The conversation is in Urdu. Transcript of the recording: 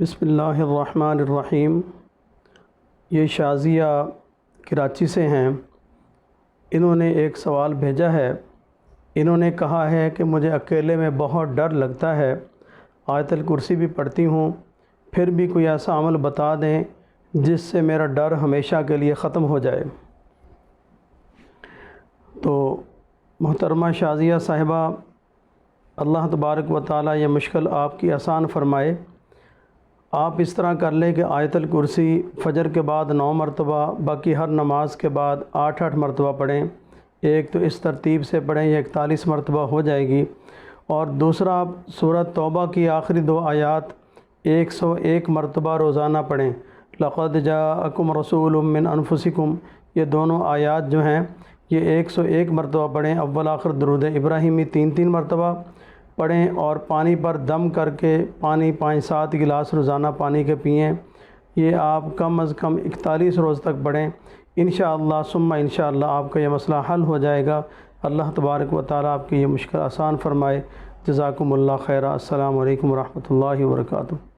بسم اللہ الرحمن الرحیم۔ یہ شازیہ کراچی سے ہیں۔ انہوں نے ایک سوال بھیجا ہے۔ انہوں نے کہا ہے کہ مجھے اکیلے میں بہت ڈر لگتا ہے، آیت الکرسی بھی پڑھتی ہوں، پھر بھی کوئی ایسا عمل بتا دیں جس سے میرا ڈر ہمیشہ کے لیے ختم ہو جائے۔ تو محترمہ شازیہ صاحبہ، اللہ تبارک و تعالیٰ یہ مشکل آپ کی آسان فرمائے۔ آپ اس طرح کر لیں کہ آیت الکرسی فجر کے بعد 9 مرتبہ، باقی ہر نماز کے بعد 8 مرتبہ پڑھیں۔ ایک تو اس ترتیب سے پڑھیں، یہ 41 مرتبہ ہو جائے گی، اور دوسرا آپ سورۃ توبہ کی آخری 2 آیات 101 مرتبہ روزانہ پڑھیں۔ لقد جاءکم رسول من انفسکم، یہ دونوں آیات جو ہیں یہ 101 مرتبہ پڑھیں۔ اول آخر درود ابراہیمی 3 مرتبہ پڑھیں، اور پانی پر دم کر کے پانی 5-7 گلاس روزانہ پانی کے پئیں۔ یہ آپ کم از کم 41 روز تک پڑھیں۔ انشاءاللہ ثم انشاءاللہ آپ کا یہ مسئلہ حل ہو جائے گا۔ اللہ تبارک و تعالیٰ آپ کی یہ مشکل آسان فرمائے۔ جزاکم اللہ خیرہ۔ السلام علیکم ورحمۃ اللہ وبرکاتہ۔